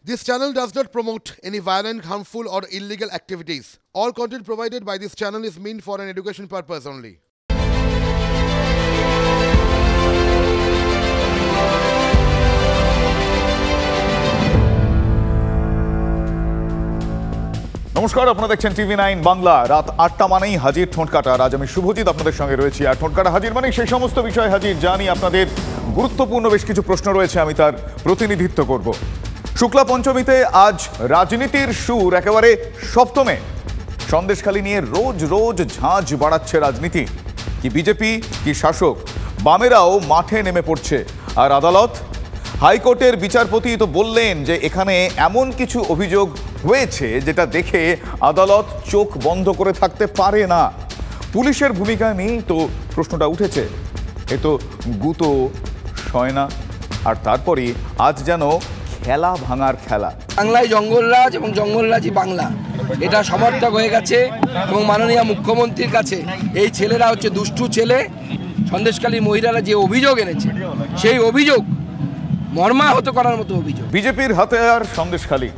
This channel does not promote any violent, harmful, or illegal activities. All content provided by this channel is meant for an education purpose only. নমস্কার, আপনারা দেখছেন টিভি9 বাংলা। রাত ৮টা মানেই হাজির ঠোঁটকাটা। আজ আমি শুভজিৎ আপনাদের সঙ্গে রয়েছি। আর ঠোঁটকাটা হাজির মানেই সেই সমস্ত বিষয় হাজির জানি আপনাদের গুরুত্বপূর্ণ বেশ কিছু প্রশ্ন রয়েছে, আমি তার প্রতিনিধিত্ব করব। শুক্লা পঞ্চমীতে আজ রাজনীতির সুর একেবারে সপ্তমে। সন্দেশখালি নিয়ে রোজ রোজ ঝাঁঝ বাড়াচ্ছে রাজনীতি। কি বিজেপি কি শাসক, বামেরাও মাঠে নেমে পড়ছে। আর আদালত, হাইকোর্টের বিচারপতি তো বললেন যে এখানে এমন কিছু অভিযোগ হয়েছে যেটা দেখে আদালত চোখ বন্ধ করে থাকতে পারে না। পুলিশের ভূমিকা নেই তো প্রশ্নটা উঠেছে। এ তো গুতো সয় না। আর তারপরে আজ যেন খেলা ভাঙার খেলা। বাংলায় জঙ্গলরাজ এবং জঙ্গলরাজই বাংলা, এটা সমর্থক হয়ে গেছে। এবং মাননীয় মুখ্যমন্ত্রীর কাছে এই ছেলেরা হচ্ছে দুষ্টু ছেলে। সন্দেশখালী মহিলারা যে অভিযোগ এনেছে সেই অভিযোগ মর্মাহত করার মতো অভিযোগ। বিজেপির হাতে আর সন্দেশখালী,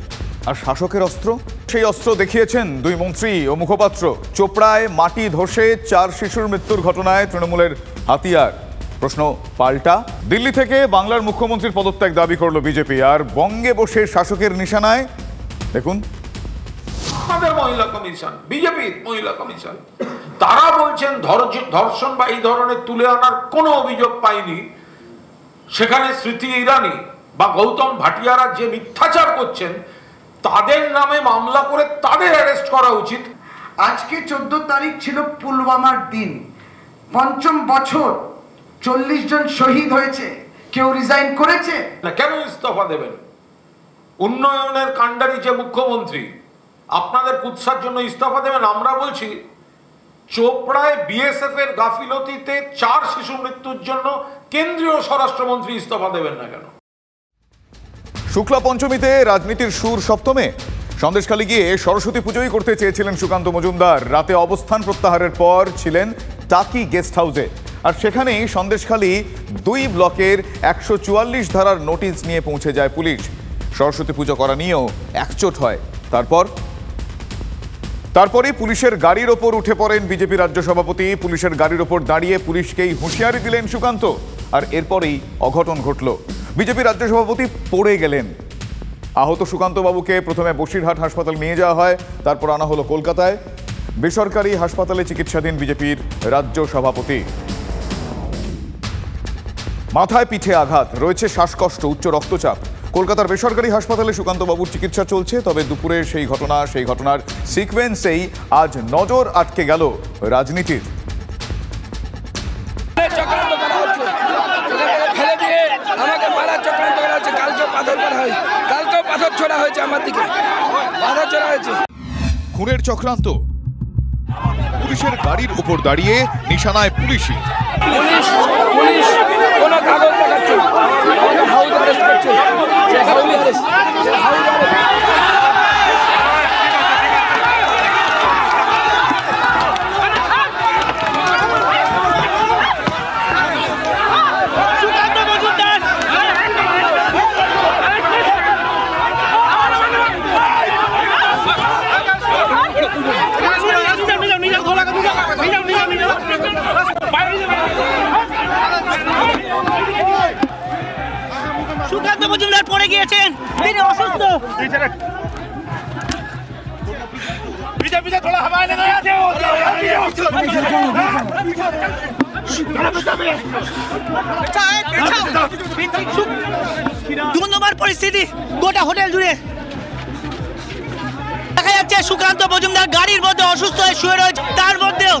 আর শাসকের অস্ত্র। সেই অস্ত্র দেখিয়েছেন দুই মন্ত্রী ও মুখপাত্র। চোপড়ায় মাটি ধসে 4 শিশুর মৃত্যুর ঘটনায় তৃণমূলের হাতিয়ার। প্রশ্ন পাল্টা, দিল্লি থেকে বাংলার মুখ্যমন্ত্রীর পদত্যাগ দাবি করলো বিজেপি। আর বঙ্গে বসে শাসকের নিশানায় দেখুন আমাদের মহিলা কমিশন, বিজেপির মহিলা কমিশন, তারা বলছেন ধর্ষণ বা এই ধরনের তুলে আনার কোনো অভিযোগ পায়নি। সেখানে স্মৃতি ইরানি বা গৌতম ভাটিয়ারা যে মিথ্যাচার করছেন তাদের নামে মামলা করে তাদের অ্যারেস্ট করা উচিত। আজকে 14 তারিখ ছিল পুলওয়ামার দিন। ৫ম বছর 40 জন শহীদ হয়েছে। কেউ রিজাইন করেছে না, কেন ইস্তফা দেবেন? উন্নয়নের কাণ্ডারি যে মুখ্যমন্ত্রী, আপনাদের কুৎসার জন্য ইস্তফা দেবেন? আমরা বলছি চোপড়ায় বিএসএফ এর গাফিলতিতে 4 শিশু মৃত্যুর জন্য কেন্দ্রীয় স্বরাষ্ট্রমন্ত্রী ইস্তফা দেবেন না কেন? শুক্লা পঞ্চমীতে রাজনীতির সুর সপ্তমে। সন্দেশখালী গিয়ে সরস্বতী পুজোই করতে চেয়েছিলেন সুকান্ত মজুমদার। রাতে অবস্থান প্রত্যাহারের পর ছিলেন টাকি গেস্ট হাউসে। আর সেখানেই সন্দেশখালী 2 ব্লকের 144 ধারার নোটিশ নিয়ে পৌঁছে যায় পুলিশ। সরস্বতী পুজো করা নিয়েও একচোট হয়। তারপরে পুলিশের গাড়ির ওপর উঠে পড়েন বিজেপি রাজ্য সভাপতি। পুলিশের গাড়ির ওপর দাঁড়িয়ে পুলিশকেই হুঁশিয়ারি দিলেন সুকান্ত। আর এরপরেই অঘটন ঘটল। বিজেপি রাজ্য সভাপতি পড়ে গেলেন। আহত সুকান্ত বাবুকে প্রথমে বসিরহাট হাসপাতাল নিয়ে যাওয়া হয়, তারপর আনা হলো কলকাতায়। বেসরকারি হাসপাতালে চিকিৎসাধীন বিজেপির রাজ্য সভাপতি। মাথায় পিঠে আঘাত, রয়েছে শ্বাসকষ্ট, উচ্চ রক্তচাপ। কলকাতার বেসরকারি হাসপাতালে সুকান্ত বাবুর চিকিৎসা চলছে। তবে দুপুরের সেই ঘটনার সিকোয়েন্সেই আজ নজর আটকে গেল রাজনীতির। আমাকে মারার চক্রান্ত করা হচ্ছে। কালকেও পাথর করা হয়, কালকেও পাথর ছোড়া হয়েছে আমার দিকে, পাথর ছোড়া হয়েছে। খুনের চক্রান্ত। পুলিশের গাড়ির উপর দাঁড়িয়ে নিশানায় পুলিশই। পুলিশ কোনো কাগজ দেখাচ্ছে না, আমাকে হাউস অ্যারেস্ট করছে। সুকান্ত মজুমদার পড়ে গিয়েছেন, তিনি অসুস্থ। ধন্যবাদ। পরিস্থিতি গোটা হোটেল জুড়ে দেখা যাচ্ছে সুকান্ত মজুমদার গাড়ির মধ্যে অসুস্থ হয়ে শুয়ে রয়েছে। তার মধ্যেও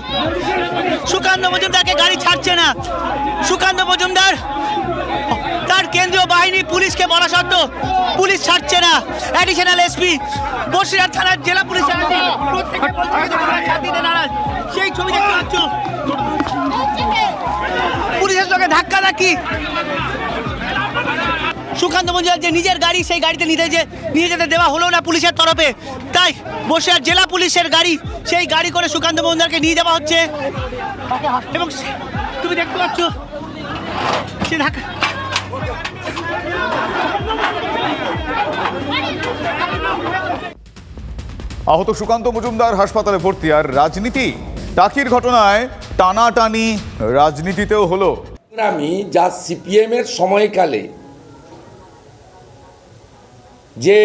সুকান্ত মজুমদারকে গাড়ি ছাড়ছে না। সুকান্ত মজুমদার তার কেন্দ্রীয় বাহিনী পুলিশকে বলা সত্ত্বেও পুলিশ ছাড়ছে না। অ্যাডিশনাল এসপি বসিরহাট থানার জেলা পুলিশ সেই ছবি দেখতে পাচ্ছ। পুলিশের সঙ্গে ধাক্কাধাক্কি। সুকান্ত মজুমদার যে নিজের গাড়ি, সেই গাড়িতে নিয়ে যেতে দেওয়া হলো না পুলিশের তরফে। তাই বসিরহাট জেলা পুলিশের গাড়ি, সেই গাড়ি করে সুকান্ত মজুমদারকে নিয়ে যাওয়া হচ্ছে। এবং তুমি দেখতে পাচ্ছ সে ধাক্কা আহত সুকান্ত মজুমদার হাসপাতালে ভর্তি। আর রাজনীতি, টাকির ঘটনায় টানাটানি রাজনীতিতেও হলো। আমি যা সিপিএমের সময়কালে যে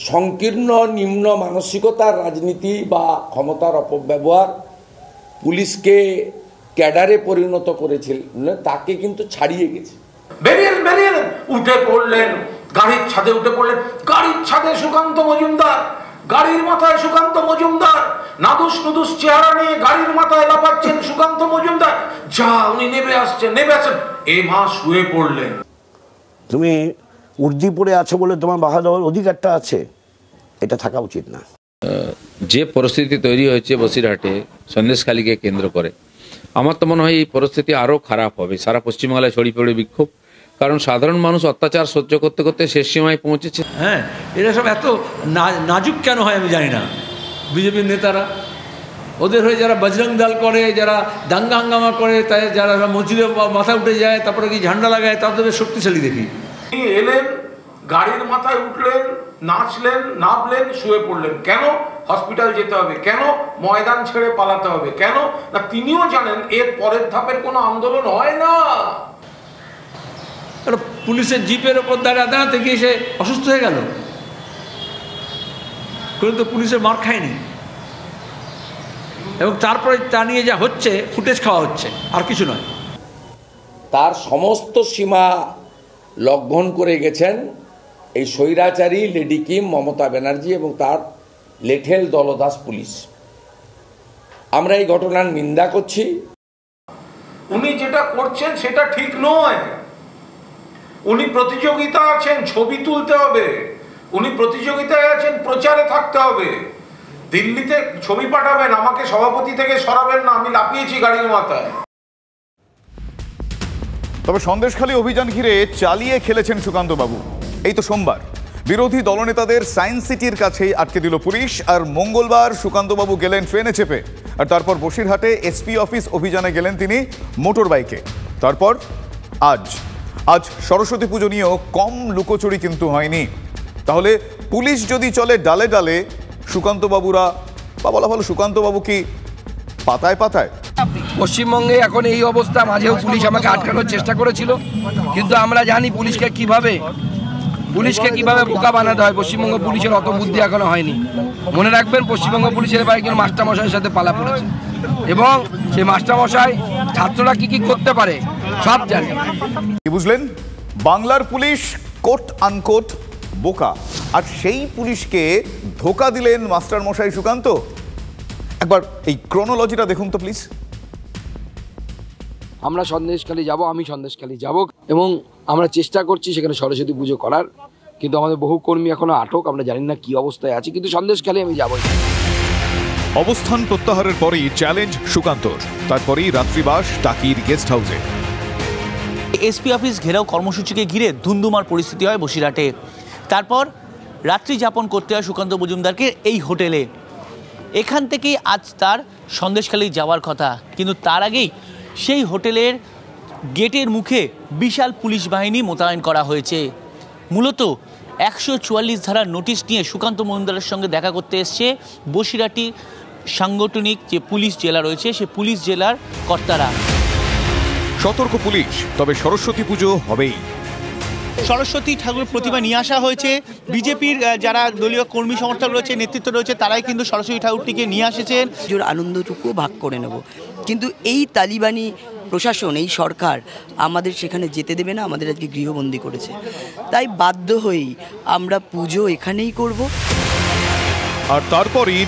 সংকীর্ণ নিম্ন মানসিকতার রাজনীতি বা ক্ষমতার অপব্যবহার পুলিশকে ক্যাডারে পরিণত করেছিল, তাকে কিন্তু ছাড়িয়ে গেছে। বেরিয়ে উঠে পড়লেন, গাড়ির ছাদে উঠে পড়লেন। গাড়ির ছাদে সুকান্ত মজুমদার, গাড়ির মাথায় সুকান্ত মজুমদার, নাদুস নুদুস চেহারা নিয়ে গাড়ির মাথায় লাফাচ্ছেন সুকান্ত মজুমদার। যা উনি নেমে আসছেন। এ মা শুয়ে পড়লেন। তুমি উর্দি পড়ে আছো বলে তোমার বাধা দেওয়ার অধিকারটা আছে, এটা থাকা উচিত না। যে পরিস্থিতি তৈরি হয়েছে বসিরহাটে সন্দেশখালীকে কেন্দ্র করে, আমার তো মনে হয় এই পরিস্থিতি আরও খারাপ হবে। সারা পশ্চিমবাংলায় ছড়িয়ে পড়ে বিক্ষোভ, কারণ সাধারণ মানুষ অত্যাচার সহ্য করতে করতে শেষ সীমায় পৌঁছেছে। হ্যাঁ, এরা সব এত নাজুক কেন হয় আমি জানি না। বিজেপির নেতারা, ওদের হয়ে যারা বজরং দল করে, যারা দাঙ্গা হাঙ্গামা করে, তাই যারা মসজিদে মাথা উঠে যায়, তারপরে কি ঝান্ডা লাগায়, তাদের শক্তিশালী দেখি। এলেন, গাড়ির মাথায় উঠলেন, নাচলেন, নামলেন, শুয়ে পড়লেন। কেন? হসপিটাল যেতে হবে। কেন? ময়দান ছেড়ে পালাতে হবে। কেন না? তিনিও জানেন এর পরের ধাপের কোনো আন্দোলন হয় না। পুলিশের জিপের ওপর দাঁড়াতে গিয়ে সে অসুস্থ হয়ে গেল, কিন্তু পুলিশের মার খায়নি। এবং তারপরে তা নিয়ে যা হচ্ছে, ফুটেজ খাওয়া হচ্ছে, আর কিছু নয়। তার সমস্ত সীমা লঙ্ঘন করে গেছেন এই স্বৈরাচারী লেডি কিম মমতা ব্যানার্জি এবং তার লেঠেল দলদাস পুলিশ। আমরা এই ঘটনার নিন্দা করছি। উনি যেটা করছেন সেটা ঠিক নয়। উনি প্রতিযোগিতা আছেন, ছবি তুলতে হবে। উনি প্রতিযোগিতায় আছেন, প্রচারে থাকতে হবে। দিল্লিতে ছবি পাঠাবেন, আমাকে সভাপতি থেকে সরাবেন না, আমি লাফিয়েছি গাড়ির মাথায়। তবে সন্দেশখালী অভিযান ঘিরে চালিয়ে খেলেছেন সুকান্ত বাবু। এই তো সোমবার বিরোধী দলনেতাদের সায়েন্স সিটির কাছেই আটকে দিল পুলিশ। আর মঙ্গলবার সুকান্ত বাবু গেলেন ট্রেনে চেপে, আর তারপর বসিরহাটে এসপি অফিস অভিযানে গেলেন তিনি মোটর বাইকে। তারপর আজ সরস্বতী পুজো নিয়েও কম লুকোচুরি কিন্তু হয়নি। তাহলে পুলিশ যদি চলে ডালে ডালে, সুকান্ত বাবুরা বা বলা ভালো সুকান্ত বাবু কি পাতায় পাতায়? পশ্চিমবঙ্গে এখন এই অবস্থা। মাঝেও পুলিশ আমাকে আটকানোর চেষ্টা করেছিল, কিন্তু আমরা জানি পুলিশকে কিভাবে বোকা বানাতে হয়। পশ্চিমবঙ্গ পুলিশের অত বুদ্ধি এখনো হয়নি। মনে রাখবেন, পশ্চিমবঙ্গ পুলিশের এবার একজন মাস্টারমশাইয়ের সাথে পালা পড়েছে, এবং সেই মাস্টারমশাই ছাত্ররা কি করতে পারে সব জানে। কি বুঝলেন? বাংলার পুলিশ কোট আনকোট বোকা, আর সেই পুলিশকে ধোকা দিলেন মাস্টারমশাই সুকান্ত। একবার এই ক্রোনোলজিটা দেখুন তো প্লিজ। আমরা সন্দেশখালী যাব, আমি সন্দেশখালী যাব, এবং আমরা চেষ্টা করছি সেখানে সরস্বতী পুজো করার, কিন্তু আমাদের বহু কর্মী এখনো আটক। আমরা জানি না কি অবস্থায় আছে, কিন্তু সন্দেশখালী আমি যাবই। অবস্থান প্রত্যাহারের পরেই চ্যালেঞ্জ সুকান্তর, তারপরেই রাত্রিবাস টাকির গেস্ট হাউসে। এসপি অফিস ঘেরাও কর্মসূচিকে ঘিরে ধুন্ধুমার পরিস্থিতি হয় বসিরহাটে। তারপর রাত্রি যাপন করতে হয় সুকান্ত মজুমদারকে এই হোটেলে। এখান থেকেই আজ তার সন্দেশখালী যাওয়ার কথা, কিন্তু তার আগেই সেই হোটেলের গেটের মুখে বিশাল পুলিশ বাহিনী মোতায়েন করা হয়েছে। মূলত 144 ধারার নোটিশ নিয়ে সুকান্ত মজুমদারের সঙ্গে দেখা করতে এসছে বসিরহাটি সাংগঠনিক যে পুলিশ জেলা রয়েছে, সে পুলিশ জেলার কর্তারা। সতর্ক পুলিশ, তবে সরস্বতী পুজো হবেই। সরস্বতী ঠাকুরের প্রতিমা নিয়ে আসা হয়েছে। বিজেপির যারা দলীয় কর্মী সমর্থক রয়েছে, নেতৃত্ব রয়েছে, তারাই কিন্তু সরস্বতী ঠাকুরটিকে নিয়ে আসেছেন। জোর আনন্দটুকুও ভাগ করে নেব, কিন্তু এই তালিবানি প্রশাসন, এই সরকার আমাদের সেখানে যেতে দেবে না। আমাদের আজকে গৃহবন্দী করেছে, তাই বাধ্য হয়েই আমরা পুজো এখানেই করব। আর তারপরই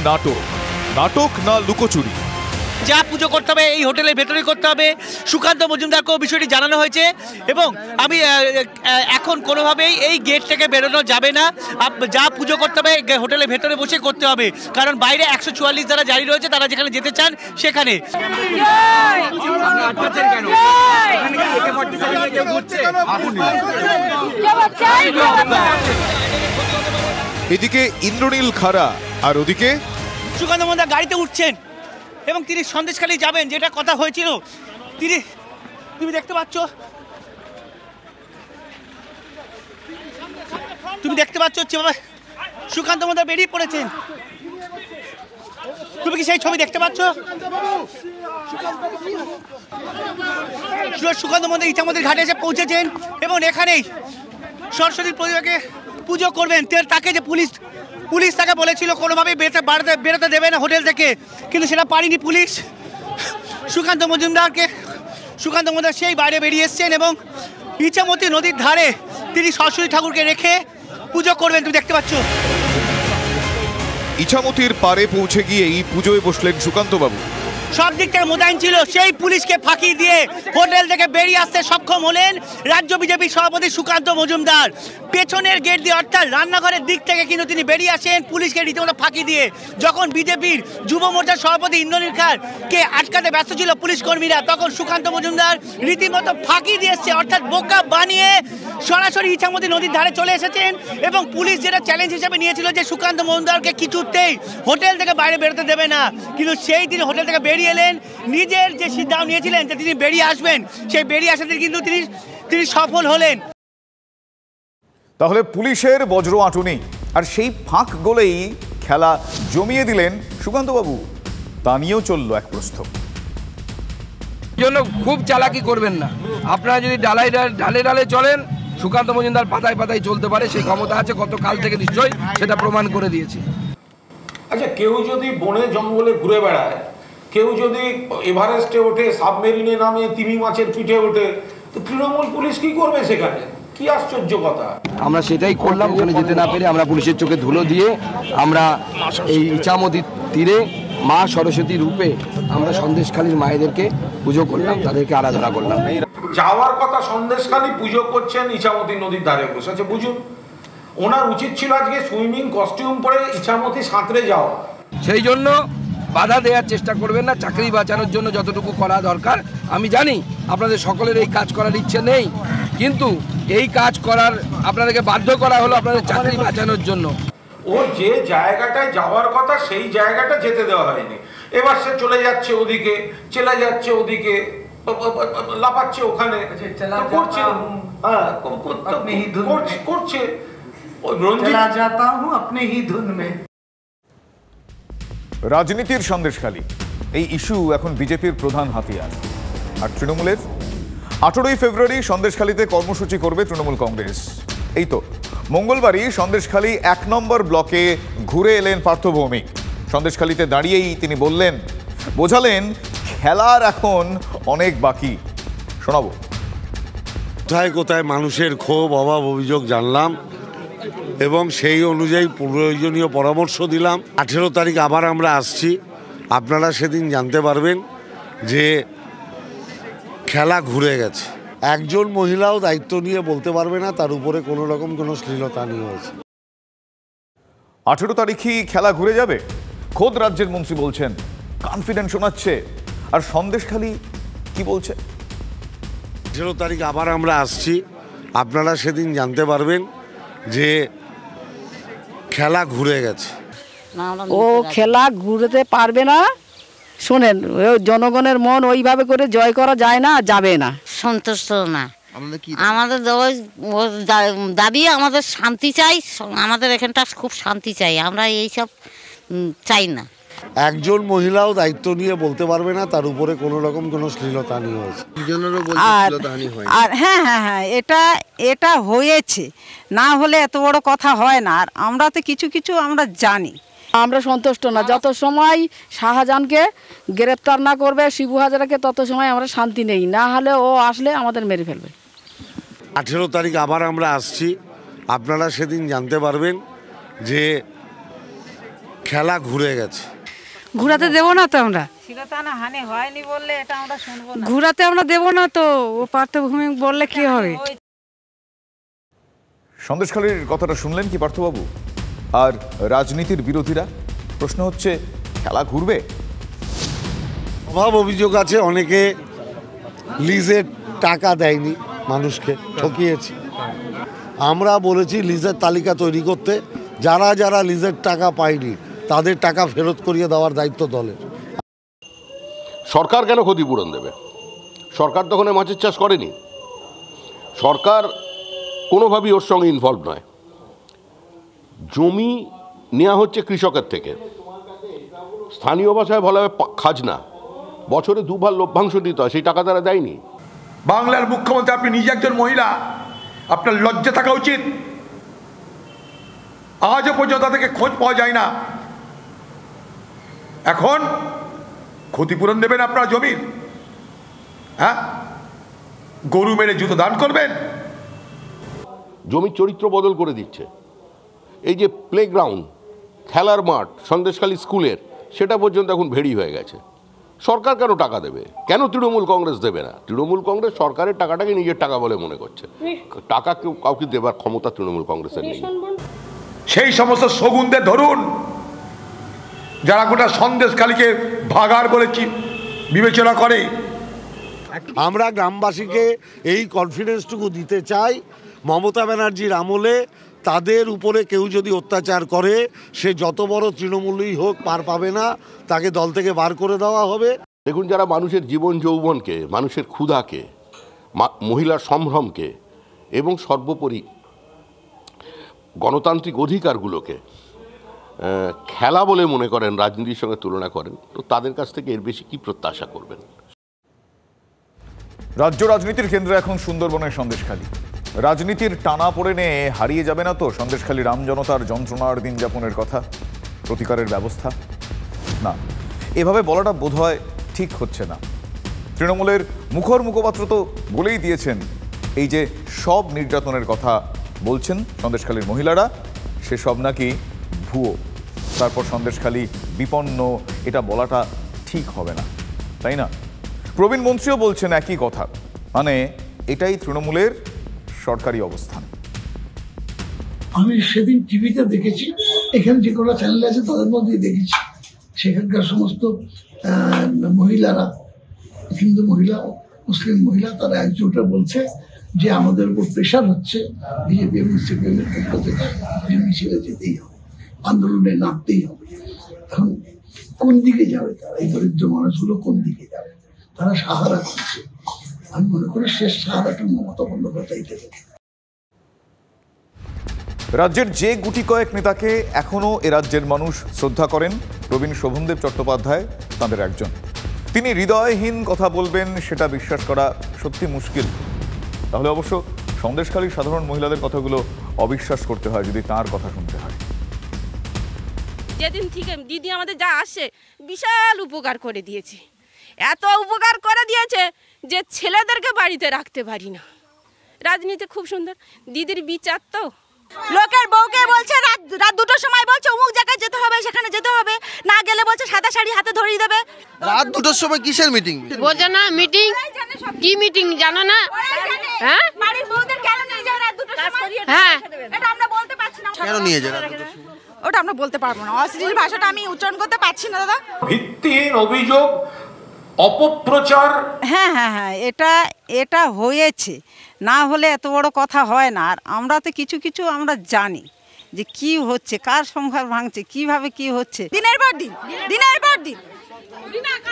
নাটক না লুকোচুরি। যা পুজো করতে হবে এই হোটেলের ভেতরেই করতে হবে। সুকান্ত মজুমদারকেও বিষয়টি জানানো হয়েছে, এবং আমি এখন কোনোভাবেই এই গেট থেকে বেরোনো যাবে না। যা পুজো করতে হবে হোটেলের ভেতরে বসে করতে হবে, কারণ বাইরে 144 যারা জারি রয়েছে, তারা যেখানে যেতে চান সেখানে। এদিকে ইন্দ্রনীল খাড়া, আর ওদিকে সুকান্ত মজুমদার গাড়িতে উঠছেন এবং তিনি সন্দেশখালী যাবেন, যেটা কথা হয়েছিল। তুমি দেখতে পাচ্ছ তুমি দেখতে পাচ্ছ যেভাবে সুকান্ত মজুমদার বেরিয়ে পড়েছেন, তুমি কি সেই ছবি দেখতে পাচ্ছ? সুকান্ত মজুমদার ইছামতির ঘাটে এসে পৌঁছেছেন এবং এখানেই সরস্বতীর প্রতিমাকে পুজো করবেন। তাকে যে পুলিশ তাকে বলেছিল কোনোভাবেই বেরোতে দেবে না হোটেল থেকে, কিন্তু সেটা পারেনি পুলিশ। সুকান্ত মজুমদার সেই বাইরে বেরিয়ে এসছেন এবং ইছামতি নদীর ধারে তিনি সরস্বতী ঠাকুরকে রেখে পুজো করবেন, তুমি দেখতে পাচ্ছ। ইছামতির পারে পৌঁছে গিয়েই পুজোয় বসলেন সুকান্তবাবু। সব দিক থেকে মোতায়েন ছিল, সেই পুলিশকে ফাঁকি দিয়ে হোটেল থেকে বেরিয়ে আসতে সক্ষম হলেন রাজ্য বিজেপি সভাপতি সুকান্ত মজুমদার। পেছনের গেট দিয়ে অর্থাৎ রান্নাঘরের দিক থেকে কিন্তু তিনি বেরিয়ে আসেন পুলিশকে রীতিমতো ফাঁকি দিয়ে। যখন বিজেপির যুব মোর্চার সভাপতি ইন্দ্রনীল খাঁকে আটকাতে ব্যস্ত ছিল পুলিশ কর্মীরা, তখন সুকান্ত মজুমদার রীতিমতো ফাঁকি দিয়ে এসছে, অর্থাৎ বোকা বানিয়ে সরাসরি ইছামতি নদীর ধারে চলে এসেছেন। এবং পুলিশ যেটা চ্যালেঞ্জ হিসেবে নিয়েছিল যে সুকান্ত মজুমদারকে কিছুতেই হোটেল থেকে বাইরে বেরোতে দেবে না, কিন্তু সেই তিনি হোটেল থেকে বেরিয়ে এলেন। নিজের যে সিদ্ধান্ত নিয়েছিলেন যে তিনি বেরিয়ে আসবেন, সেই বেরিয়ে আসাতে কিন্তু তিনি সফল হলেন। তাহলে পুলিশের বজ্র আঁটুনি আর সেই ফাঁক গোলেই খেলা জমিয়ে দিলেন সুকান্তবাবু, তা নিয়েও চলল এক প্রশ্ন। জন্য খুব চালাকি করবেন না, আপনারা যদি ঢালে ঢালে চলেন, সুকান্ত মজুমদার পাতায় পাতায় চলতে পারে, সেই ক্ষমতা আছে, গতকাল থেকে নিশ্চয়ই সেটা প্রমাণ করে দিয়েছে। আচ্ছা, কেউ যদি বনে জঙ্গলে ঘুরে বেড়ায়, কেউ যদি এভারেস্টে ওঠে, সাবমেরিনে নামে, তিমি মাছের পিঠে ওঠে, তো তৃণমূল পুলিশ কি করবে সেখানে? কি আশ্চর্য কথা। আমরা সেটাই করলাম, ওখানে যেতে না পেরে আমরা পুলিশের চোখে ধুলো দিয়ে আমরা এই ইছামতির তীরে মা সরস্বতী রূপে আমরা সন্দেশখালীর মায়েদেরকে পুজো করলাম, তাদেরকে আরাধনা করলাম। যাওয়ার কথা সন্দেশখালী, পুজো করছেন ইছামতি নদীর ধারে বসে। আচ্ছা বুঝুন, ওনার উচিত ছিল আজকে সুইমিং কস্টিউম পরে ইছামতি সাঁতরে যাওয়া। সেই জন্য বাধা দেওয়ার চেষ্টা করবেন না, চাকরি বাঁচানোর জন্য যতটুকু করা দরকার। আমি জানি আপনাদের সকলের এই কাজ করার ইচ্ছে নেই, কিন্তু এই কাজ করার আপনাদেরকে বাধ্য করা হলো আপনাদের চাকরি বাঁচানোর জন্য। ও যে জায়গাটায় যাওয়ার কথা সেই জায়গাটা যেতে দেওয়া হয়নি। এবার সে চলে যাচ্ছে ওদিকে, চলে যাচ্ছে ওদিকে, লাফাচ্ছে ওখানে, করছে রাজনীতির সন্দেশখালী এই ইস্যু এখন বিজেপির প্রধান হাতিয়ার। আর তৃণমূলের 18ই ফেব্রুয়ারি সন্দেশখালীতে কর্মসূচি করবে তৃণমূল কংগ্রেস। এই তো মঙ্গলবারই সন্দেশখালী 1 নম্বর ব্লকে ঘুরে এলেন পার্থ ভৌমিক। সন্দেশখালীতে দাঁড়িয়েই তিনি বোঝালেন খেলার এখন অনেক বাকি। শোনাবো। কোথায় কোথায় মানুষের ক্ষোভ, অভাব, অভিযোগ জানলাম এবং সেই অনুযায়ী প্রয়োজনীয় পরামর্শ দিলাম। 18 তারিখ আবার আমরা আসছি, আপনারা সেদিন জানতে পারবেন যে খেলা ঘুরে গেছে। একজন মহিলাও দায়িত্ব নিয়ে বলতে পারবে না তার উপরে কোনো রকম কোনো শ্লীলতা নিয়ে হয়েছে। 18 তারিখই খেলা ঘুরে যাবে, খোদ রাজ্যের মন্ত্রী বলছেন, কনফিডেন্স শোনাচ্ছে। আর সন্দেশখালী কি বলছে? 18 তারিখ আবার আমরা আসছি, আপনারা সেদিন জানতে পারবেন যে খেলা ঘুরে গেছে। ও খেলা ঘুরতে পারবে না। শোনেন, জনগণের মন ওইভাবে করে জয় করা যায় না, যাবে না। সন্তুষ্ট না আমাদের দাবি, আমাদের শান্তি চাই, আমাদের এখানটা খুব শান্তি চাই, আমরা এইসব চাই না। একজন মহিলাও দায়িত্ব নিয়ে বলতে পারবে না তার উপরে কোনো রকম কোনো শ্লীলতা নিয়ে হয়েছে। আর হ্যাঁ হ্যাঁ হ্যাঁ, এটা হয়েছে, না হলে এত বড় কথা হয় না। আর আমরা তো কিছু কিছু আমরা জানি, আমরা সন্তুষ্ট না। যত সময় শাহজাহানকে গ্রেপ্তার না করবে শিবু হাজারাকে, তত সময় আমরা শান্তি নেই, না হলে ও আসলে আমাদের মেরে ফেলবে। 18 তারিখ আবার আমরা আসছি, আপনারা সেদিন জানতে পারবেন যে খেলা ঘুরে গেছে। ঘুরাতে দেবো না তো আমরা, হানি হয়নি বললে এটা আমরা শুনবো না। ঘুরাতে আমরা দেবো না তো, ও পার্থভূমি বললে কি হবে? সন্দেশখালীর কথাটা শুনলেন কি পার্থবাবু? আর রাজনীতির বিরোধীরা প্রশ্ন হচ্ছে, খেলা ঘুরবে? অভাব অভিযোগ আছে, অনেকে লিজের টাকা দেয়নি, মানুষকে ঠকিয়েছি। আমরা বলেছি লিজের তালিকা তৈরি করতে, যারা যারা লিজের টাকা পায়নি তাদের টাকা ফেরত করিয়ে দেওয়ার দায়িত্ব দলের। সরকার কেন ক্ষতিপূরণ দেবে? সরকার তখন মাছের চাষ করেনি, সরকার কোনোভাবেই ওর সঙ্গে ইনভলভ নয়। জমি নেওয়া হচ্ছে কৃষকের থেকে, স্থানীয় ভাষায় বলা হয় খাজনা, বছরে দুবার লভ্যাংশ দিতে হয়, সেই টাকা তারা দেয়নি। বাংলার মুখ্যমন্ত্রী, আপনি নিজে একজন মহিলা, আপনার লজ্জা থাকা উচিত। আজও পর্যন্ত তাদেরকে খোঁজ পাওয়া যায় না। এখন ক্ষতিপূরণ দেবেন আপনার জমির? হ্যাঁ, গরু মেরে জুতো দান করবেন? জমির চরিত্র বদল করে দিচ্ছে। এই যে প্লেগ্রাউন্ড, খেলার মাঠ, সন্দেশখালী স্কুলের, সেটা পর্যন্ত এখন ভেড়ি হয়ে গেছে। সরকার কেন টাকা দেবে? কেন তৃণমূল কংগ্রেস দেবে না? তৃণমূল কংগ্রেস সরকারের টাকাটাকে নিজের টাকা বলে মনে করছে। টাকা কেউ কাউকে দেবার ক্ষমতা তৃণমূল কংগ্রেসের নেই। সেই সমস্ত শগুনদের ধরুন যারা গোটা সন্দেশখালীকে ভাগার বলে বিবেচনা করে। আমরা গ্রামবাসীকে এই কনফিডেন্সটুকু দিতে চাই, মমতা ব্যানার্জির আমলে তাদের উপরে কেউ যদি অত্যাচার করে, সে যত বড় তৃণমূলই হোক পার পাবে না, তাকে দল থেকে বার করে দেওয়া হবে। দেখুন, যারা মানুষের জীবন যৌবনকে, মানুষের ক্ষুধাকে, মহিলার সম্ভ্রমকে এবং সর্বোপরি গণতান্ত্রিক অধিকারগুলোকে খেলা বলে মনে করেন, রাজনীতির সঙ্গে তুলনা করেন, তো তাদের কাছ থেকে এর বেশি কি প্রত্যাশা করবেন? রাজ্য রাজনীতির কেন্দ্র এখন সুন্দরবনের সন্দেশখালী। রাজনীতির টানা পড়ে নিয়ে হারিয়ে যাবে না তো সন্দেশখালী রাম জনতার যন্ত্রণার দিন যাপনের কথা, প্রতিকারের ব্যবস্থা? না, এভাবে বলাটা বোধহয় ঠিক হচ্ছে না। তৃণমূলের মুখপাত্র তো বলেই দিয়েছেন, এই যে সব নির্যাতনের কথা বলছেন সন্দেশখালীর মহিলারা, সেসব নাকি ভুয়ো। তারপর সন্দেশখালী বিপন্ন, এটা বলাটা ঠিক হবে না, তাই না? প্রবীণ মন্ত্রীও বলছেন একই কথা, মানে এটাই তৃণমূলের সরকারি অবস্থান। আমি সেদিন টিভিতে দেখেছি, এখানে যে কোনো চ্যানেল আছে তাদের মধ্যেই দেখেছি, সেখানকার সমস্ত মহিলারা, হিন্দু মহিলা, মুসলিম মহিলা, তারা একজোটে বলছে যে আমাদের উপর প্রেশার হচ্ছে বিজেপি এবং সিপিএমের পক্ষ থেকে যে মিছিলে যেতেই হবে, আন্দোলনে নামতেই হবে। এখন কোন দিকে যাবে তারা? এই দরিদ্র মানুষগুলো কোন দিকে যাবে? তারা সাহারা করছে। আমি মনে করি শেষ সাহারাটা মমতা বন্দ্যোপাধ্যায় দেবে। রাজ্যের যে গুটি কয়েক নেতাকে এখনো এ রাজ্যের মানুষ শ্রদ্ধা করেন, প্রবীণ শোভনদেব চট্টোপাধ্যায় তাদের একজন। তিনি হৃদয়হীন কথা বলবেন, সেটা বিশ্বাস করা সত্যি মুশকিল। তাহলে অবশ্য সন্দেশখালীর সাধারণ মহিলাদের কথাগুলো অবিশ্বাস করতে হয় যদি তার কথা শুনতে হয়। যেদিন থেকে দিদি আমাদের যা আসে বিশাল উপকার করে দিয়েছে, এত উপকার করে দিয়েছে যে ছেলেদেরকে বাড়িতে রাখতে পারি না। রাজনীতি খুব সুন্দর, দিদির বিচার তো। লোকের বউকে বলছে রাত 2টোর সময় বলছে অমুক জায়গায় যেতে হবে, সেখানে যেতে হবে, না গেলে বলছে সাদা শাড়ি হাতে ধরিয়ে দেবে। রাত 2টোর সময় কিসের মিটিং? বোঝো না মিটিং কি মিটিং জানো না? হ্যাঁ, বাড়ির বউদের কেন নিয়ে যায় রাত 2টোর সময়? হ্যাঁ, এটা আমরা বলতে পারছি না। কেন নিয়ে যায় রাত 2টোর সময়? ওটা আমরা বলতে পারবো না, অশ্লীল ভাষাটা আমি উচ্চারণ করতে পারছি না দাদা। ভিত্তিহীন অভিযোগ, অপপ্রচার। হ্যাঁ হ্যাঁ হ্যাঁ, এটা হয়েছে, না হলে এত বড় কথা হয় না। আর আমরা তো কিছু কিছু আমরা জানি যে কি হচ্ছে, কার সংসার ভাঙছে, কিভাবে কি হচ্ছে। দিনের পর দিন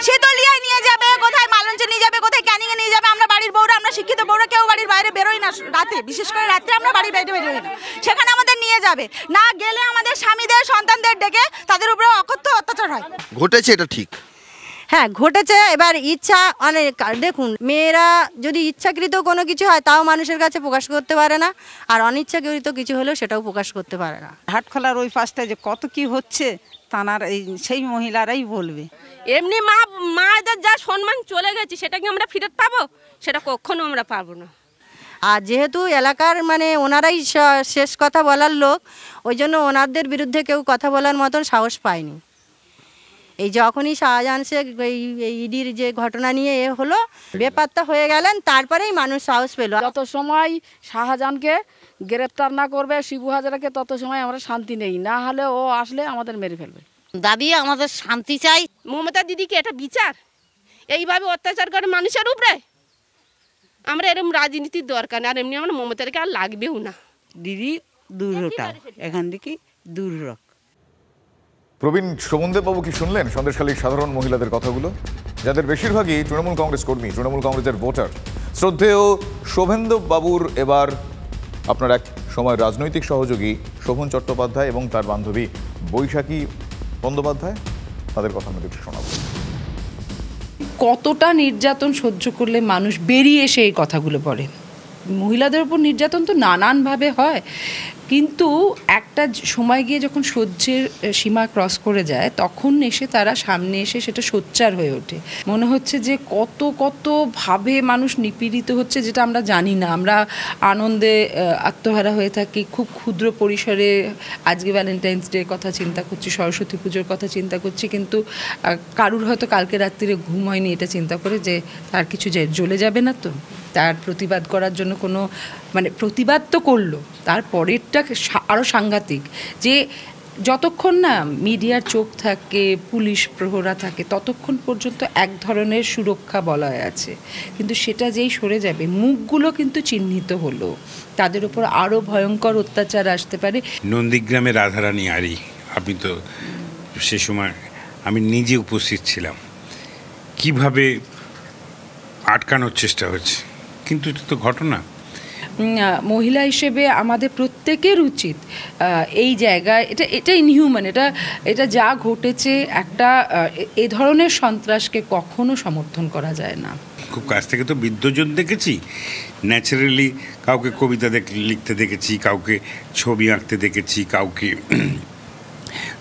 শীতলিয়ায় নিয়ে যাবে, কোথায় মালঞ্চে নিয়ে যাবে, কোথায় ক্যানিংয়ে নিয়ে যাবে। আমরা বাড়ির বউরা, আমরা শিক্ষিত বউরা কেউ বাড়ির বাইরে বেরোই না রাতে, বিশেষ করে রাত্রে আমরা বাড়ির বাইরে বেরোই না। সেখানে আমাদের নিয়ে যাবে, না গেলে আমাদের স্বামীদের, সন্তানদের ডেকে তাদের উপরে অকথ্য অত্যাচার হয়। ঘটেছে, এটা ঠিক। হ্যাঁ ঘটেছে। এবার ইচ্ছা অনেক, দেখুন মেয়েরা যদি ইচ্ছাকৃত কোনো কিছু হয় তাও মানুষের কাছে প্রকাশ করতে পারে না, আর অনিচ্ছাকৃত কিছু হলেও সেটাও প্রকাশ করতে পারে না। হাটখোলার ওই পাশটায় যে কত কি হচ্ছে তানার সেই মহিলারাই বলবে। এমনি মাদের যা সম্মান চলে গেছে সেটাকে আমরা ফেরত পাবো? সেটা কখনো আমরা পাবো না। আর যেহেতু এলাকার মানে ওনারাই শেষ কথা বলার লোক, ওই জন্য ওনাদের বিরুদ্ধে কেউ কথা বলার মতন সাহস পায়নি। এই যখনই শাহজাহান শেখ এই ইডির যে ঘটনা নিয়ে হলো, বেপাত্তা হয়ে গেলেন, তারপরেই মানুষ সাহস পেল। যত সময় শাহজাহানকে গ্রেপ্তার না করবে শিবু হাজারাকে, তত সময় আমরা শান্তি নেই, না হলে ও আসলে আমাদের মেরে ফেলবে। দাবি আমাদের শান্তি চাই। মমতা দিদিকে এটা বিচার, এইভাবে অত্যাচার করে মানুষের উপরে। আমরা এরকম রাজনীতির দরকার না, আর এমনি আমরা মমতাকে আর লাগবেও না। দিদি দূর হটা, এখান থেকে দূর রাখ। প্রবীণ শোভনদেব বাবু কি শুনলেন সন্দেশখালীর সাধারণ মহিলাদের কথাগুলো, যাদের বেশিরভাগই তৃণমূল কংগ্রেস কর্মী, তৃণমূল কংগ্রেসের ভোটার। শ্রদ্ধেয় শোভনদেব বাবুর এবার আপনার এক সময়ের রাজনৈতিক সহযোগী শোভন চট্টোপাধ্যায় এবং তার বান্ধবী বৈশাখী বন্দ্যোপাধ্যায়, তাদের কথা আমাদের শোনাব। কতটা নির্যাতন সহ্য করলে মানুষ বেরিয়ে এসে এই কথাগুলো বলে? মহিলাদের উপর নির্যাতন তো নানানভাবে হয়, কিন্তু একটা সময় গিয়ে যখন সহ্যের সীমা ক্রস করে যায় তখন এসে তারা সামনে এসে সেটা সোচ্চার হয়ে ওঠে। মনে হচ্ছে যে কতভাবে মানুষ নিপীড়িত হচ্ছে যেটা আমরা জানি না। আমরা আনন্দে আত্মহারা হয়ে থাকি, খুব ক্ষুদ্র পরিসরে আজকে ভ্যালেন্টাইন্স ডে কথা চিন্তা করছি, সরস্বতী পুজোর কথা চিন্তা করছি, কিন্তু কারুর হয়তো কালকে রাত্রিরে ঘুম হয়নি এটা চিন্তা করে যে তার কিছু জ্বলে যাবে না, তো তার প্রতিবাদ করার জন্য কোনো প্রতিবাদ তো করলো, তারপরেরটা আরও সাংঘাতিক যে যতক্ষণ না মিডিয়ার চোখ থাকে, পুলিশ প্রহরা থাকে, ততক্ষণ পর্যন্ত এক ধরনের সুরক্ষা বলয় আছে, কিন্তু সেটা যেই সরে যাবে মুখগুলো কিন্তু চিহ্নিত হলো, তাদের উপর আরও ভয়ঙ্কর অত্যাচার আসতে পারে। নন্দীগ্রামে রাধারানী আরি, আপনি তো সে সময় আমি নিজে উপস্থিত ছিলাম, কিভাবে আটকানোর চেষ্টা হচ্ছে, কিন্তু এটা তো ঘটনা। মহিলা হিসেবে আমাদের প্রত্যেকের উচিত এই জায়গায়, এটা ইনহিউম্যান, এটা যা ঘটেছে, একটা এ ধরনের সন্ত্রাসকে কখনো সমর্থন করা যায় না। খুব কাছ থেকে তো বিদ্যুৎ দেখেছি, ন্যাচারালি কাউকে কবিতা লিখতে দেখেছি, কাউকে ছবি আঁকতে দেখেছি, কাউকে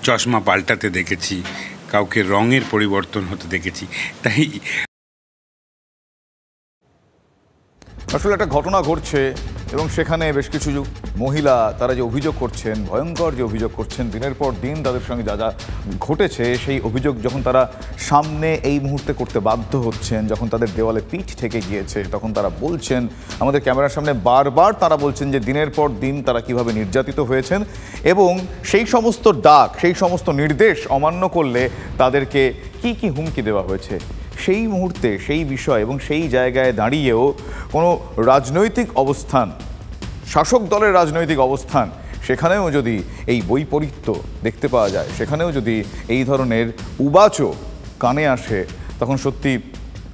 চশমা পাল্টাতে দেখেছি, কাউকে রঙের পরিবর্তন হতে দেখেছি। তাই আসলে একটা ঘটনা ঘটছে এবং সেখানে বেশ কিছু মহিলা তারা যে অভিযোগ করছেন, ভয়ঙ্কর যে অভিযোগ করছেন, দিনের পর দিন তাদের সঙ্গে যা যা ঘটেছে সেই অভিযোগ যখন তারা সামনে এই মুহূর্তে করতে বাধ্য হচ্ছেন, যখন তাদের দেওয়ালে পিঠ থেকে গিয়েছে, তখন তারা বলছেন, আমাদের ক্যামেরার সামনে বারবার তারা বলছেন যে দিনের পর দিন তারা কিভাবে নির্যাতিত হয়েছেন এবং সেই সমস্ত ডাক, সেই সমস্ত নির্দেশ অমান্য করলে তাদেরকে কি কি হুমকি দেওয়া হয়েছে। সেই মুহূর্তে সেই বিষয় এবং সেই জায়গায় দাঁড়িয়েও কোনো রাজনৈতিক অবস্থান, শাসক দলের রাজনৈতিক অবস্থান, সেখানেও যদি এই বৈপরীত্য দেখতে পাওয়া যায়, সেখানেও যদি এই ধরনের উবাচও কানে আসে, তখন সত্যি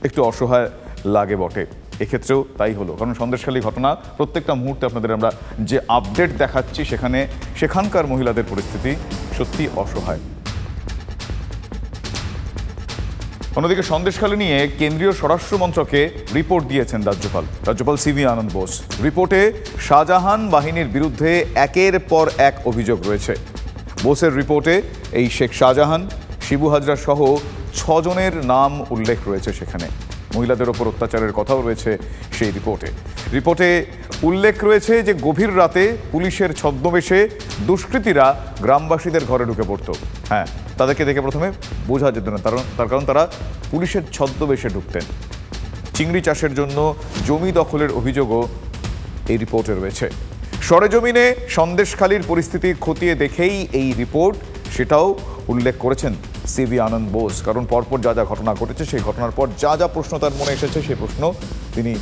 একটু অসহায় লাগে বটে। এক্ষেত্রেও তাই হলো, কারণ সন্দেশখালী ঘটনা প্রত্যেকটা মুহূর্তে আপনাদের আমরা যে আপডেট দেখাচ্ছি সেখানকার মহিলাদের পরিস্থিতি সত্যি অসহায়। অন্যদিকে সন্দেশখালী নিয়ে কেন্দ্রীয় স্বরাষ্ট্র মন্ত্রকে রিপোর্ট দিয়েছেন রাজ্যপাল সিভি আনন্দ বোস। রিপোর্টে শাহজাহান বাহিনীর বিরুদ্ধে একের পর এক অভিযোগ রয়েছে। বোসের রিপোর্টে এই শেখ শাহজাহান, শিবু হাজরা সহ 6 জনের নাম উল্লেখ রয়েছে। সেখানে মহিলাদের ওপর অত্যাচারের কথাও রয়েছে সেই রিপোর্টে উল্লেখ রয়েছে যে গভীর রাতে পুলিশের ছদ্মবেশে দুষ্কৃতীরা গ্রামবাসীদের ঘরে ঢুকে পড়ত। হ্যাঁ, তাদেরকে দেখে প্রথমে বোঝা যেত না, তার কারণ তারা পুলিশের ছদ্মবেশে ঢুকতেন। চিংড়ি চাষের জন্য জমি দখলের অভিযোগও এই রিপোর্টে রয়েছে। সরেজমিনে সন্দেশখালীর পরিস্থিতি খতিয়ে দেখেই এই রিপোর্ট, সেটাও উল্লেখ করেছেন সিভি আনন্দ বোস। কারণ পরপর যা যা ঘটনা ঘটেছে, সেই ঘটনার পর যা যা প্রশ্ন তার মনে এসেছে, সেই প্রশ্ন তিনি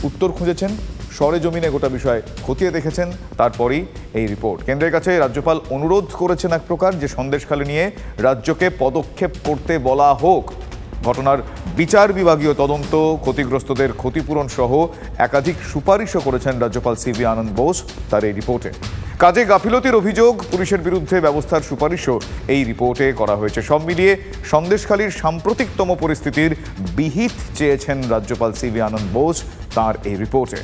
উত্তর খুঁজেছেন, সরেজমিনে গোটা বিষয় খতিয়ে দেখেছেন, তারপরই এই রিপোর্ট। কেন্দ্রের কাছে রাজ্যপাল অনুরোধ করেছেন এক প্রকার যে সন্দেশখালী নিয়ে রাজ্যকে পদক্ষেপ করতে বলা হোক। ঘটনার বিচার বিভাগীয় তদন্ত, ক্ষতিগ্রস্তদের ক্ষতিপূরণ সহ একাধিক সুপারিশও করেছেন রাজ্যপাল সিভি আনন্দ বোস তার এই রিপোর্টে। কাজে গাফিলতির অভিযোগ, পুলিশের বিরুদ্ধে ব্যবস্থার সুপারিশও এই রিপোর্টে করা হয়েছে। সব মিলিয়ে সন্দেশখালীর সাম্প্রতিকতম পরিস্থিতির বিহিত চেয়েছেন রাজ্যপাল সিভি আনন্দ বোস তার এই রিপোর্টে।